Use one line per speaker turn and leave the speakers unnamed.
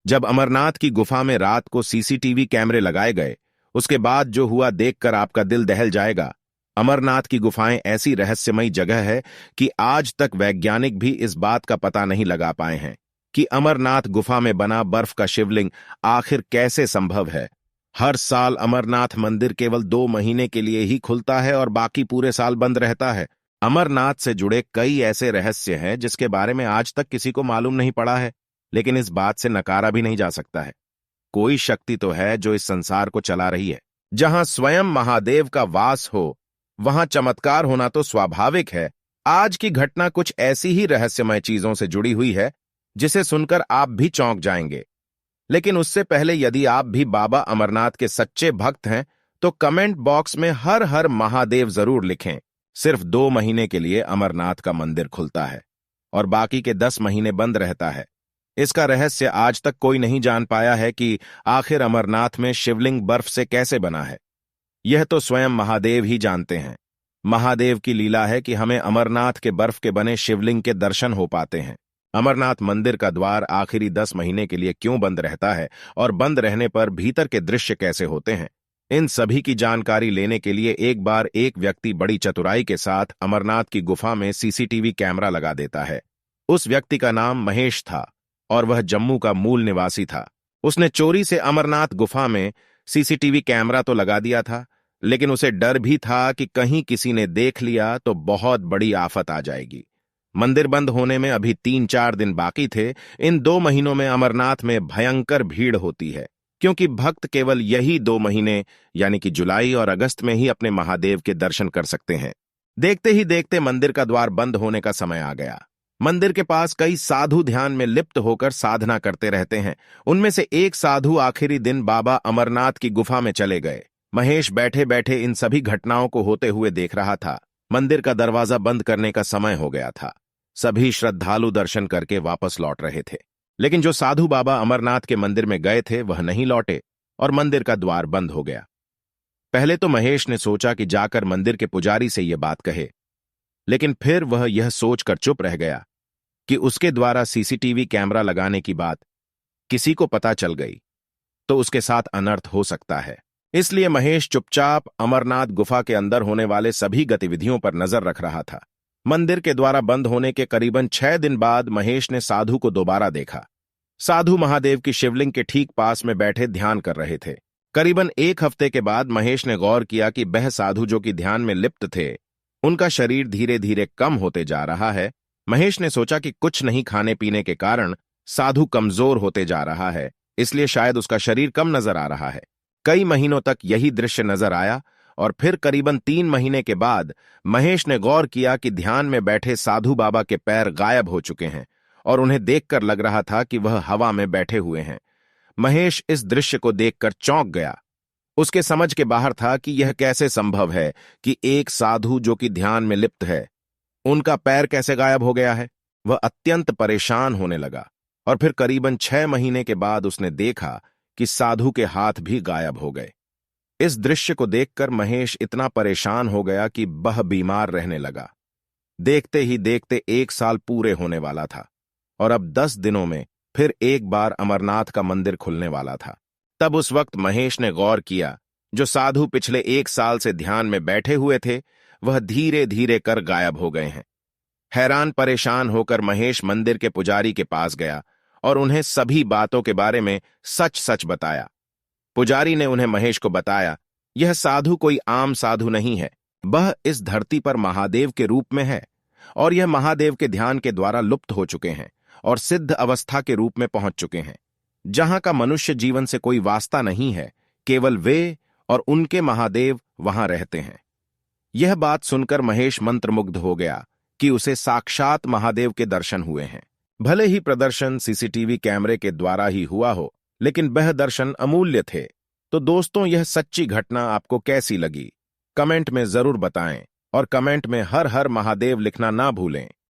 जब अमरनाथ की गुफा में रात को सीसीटीवी कैमरे लगाए गए, उसके बाद जो हुआ देखकर आपका दिल दहल जाएगा। अमरनाथ की गुफाएं ऐसी रहस्यमयी जगह है कि आज तक वैज्ञानिक भी इस बात का पता नहीं लगा पाए हैं कि अमरनाथ गुफा में बना बर्फ का शिवलिंग आखिर कैसे संभव है। हर साल अमरनाथ मंदिर केवल 2 महीने के लिए ही खुलता है और बाकी पूरे साल बंद रहता है। अमरनाथ से जुड़े कई ऐसे रहस्य हैं जिसके बारे में आज तक किसी को मालूम नहीं पड़ा है, लेकिन इस बात से नकारा भी नहीं जा सकता है। कोई शक्ति तो है जो इस संसार को चला रही है। जहां स्वयं महादेव का वास हो, वहां चमत्कार होना तो स्वाभाविक है। आज की घटना कुछ ऐसी ही रहस्यमय चीजों से जुड़ी हुई है जिसे सुनकर आप भी चौंक जाएंगे। लेकिन उससे पहले यदि आप भी बाबा अमरनाथ के सच्चे भक्त हैं तो कमेंट बॉक्स में हर हर महादेव जरूर लिखें। सिर्फ 2 महीने के लिए अमरनाथ का मंदिर खुलता है और बाकी के 10 महीने बंद रहता है। इसका रहस्य आज तक कोई नहीं जान पाया है कि आखिर अमरनाथ में शिवलिंग बर्फ से कैसे बना है। यह तो स्वयं महादेव ही जानते हैं। महादेव की लीला है कि हमें अमरनाथ के बर्फ के बने शिवलिंग के दर्शन हो पाते हैं। अमरनाथ मंदिर का द्वार आखिरी 10 महीने के लिए क्यों बंद रहता है और बंद रहने पर भीतर के दृश्य कैसे होते हैं, इन सभी की जानकारी लेने के लिए एक बार एक व्यक्ति बड़ी चतुराई के साथ अमरनाथ की गुफा में सीसीटीवी कैमरा लगा देता है। उस व्यक्ति का नाम महेश था और वह जम्मू का मूल निवासी था। उसने चोरी से अमरनाथ गुफा में सीसीटीवी कैमरा तो लगा दिया था, लेकिन उसे डर भी था कि कहीं किसी ने देख लिया तो बहुत बड़ी आफत आ जाएगी। मंदिर बंद होने में अभी 3-4 दिन बाकी थे। इन 2 महीनों में अमरनाथ में भयंकर भीड़ होती है, क्योंकि भक्त केवल यही 2 महीने यानी कि जुलाई और अगस्त में ही अपने महादेव के दर्शन कर सकते हैं। देखते ही देखते मंदिर का द्वार बंद होने का समय आ गया। मंदिर के पास कई साधु ध्यान में लिप्त होकर साधना करते रहते हैं। उनमें से एक साधु आखिरी दिन बाबा अमरनाथ की गुफा में चले गए। महेश बैठे बैठे इन सभी घटनाओं को होते हुए देख रहा था। मंदिर का दरवाजा बंद करने का समय हो गया था। सभी श्रद्धालु दर्शन करके वापस लौट रहे थे, लेकिन जो साधु बाबा अमरनाथ के मंदिर में गए थे वह नहीं लौटे और मंदिर का द्वार बंद हो गया। पहले तो महेश ने सोचा कि जाकर मंदिर के पुजारी से यह बात कहे, लेकिन फिर वह यह सोचकर चुप रह गया कि उसके द्वारा सीसीटीवी कैमरा लगाने की बात किसी को पता चल गई तो उसके साथ अनर्थ हो सकता है। इसलिए महेश चुपचाप अमरनाथ गुफा के अंदर होने वाले सभी गतिविधियों पर नजर रख रहा था। मंदिर के द्वारा बंद होने के करीबन 6 दिन बाद महेश ने साधु को दोबारा देखा। साधु महादेव की शिवलिंग के ठीक पास में बैठे ध्यान कर रहे थे। करीबन 1 हफ्ते के बाद महेश ने गौर किया कि वह साधु जो कि ध्यान में लिप्त थे, उनका शरीर धीरे धीरे कम होते जा रहा है। महेश ने सोचा कि कुछ नहीं खाने पीने के कारण साधु कमजोर होते जा रहा है, इसलिए शायद उसका शरीर कम नजर आ रहा है। कई महीनों तक यही दृश्य नजर आया और फिर करीबन 3 महीने के बाद महेश ने गौर किया कि ध्यान में बैठे साधु बाबा के पैर गायब हो चुके हैं और उन्हें देखकर लग रहा था कि वह हवा में बैठे हुए हैं। महेश इस दृश्य को देखकर चौंक गया। उसके समझ के बाहर था कि यह कैसे संभव है कि एक साधु जो कि ध्यान में लिप्त है, उनका पैर कैसे गायब हो गया है। वह अत्यंत परेशान होने लगा और फिर करीबन 6 महीने के बाद उसने देखा कि साधु के हाथ भी गायब हो गए। इस दृश्य को देखकर महेश इतना परेशान हो गया कि वह बीमार रहने लगा। देखते ही देखते 1 साल पूरे होने वाला था और अब 10 दिनों में फिर एक बार अमरनाथ का मंदिर खुलने वाला था। तब उस वक्त महेश ने गौर किया, जो साधु पिछले 1 साल से ध्यान में बैठे हुए थे वह धीरे धीरे कर गायब हो गए हैं। हैरान परेशान होकर महेश मंदिर के पुजारी के पास गया और उन्हें सभी बातों के बारे में सच सच बताया। पुजारी ने उन्हें महेश को बताया, यह साधु कोई आम साधु नहीं है, वह इस धरती पर महादेव के रूप में है और यह महादेव के ध्यान के द्वारा लुप्त हो चुके हैं और सिद्ध अवस्था के रूप में पहुंच चुके हैं, जहां का मनुष्य जीवन से कोई वास्ता नहीं है, केवल वे और उनके महादेव वहां रहते हैं। यह बात सुनकर महेश मंत्रमुग्ध हो गया कि उसे साक्षात महादेव के दर्शन हुए हैं। भले ही प्रदर्शन सीसीटीवी कैमरे के द्वारा ही हुआ हो, लेकिन वह दर्शन अमूल्य थे। तो दोस्तों, यह सच्ची घटना आपको कैसी लगी? कमेंट में जरूर बताएं और कमेंट में हर हर महादेव लिखना ना भूलें।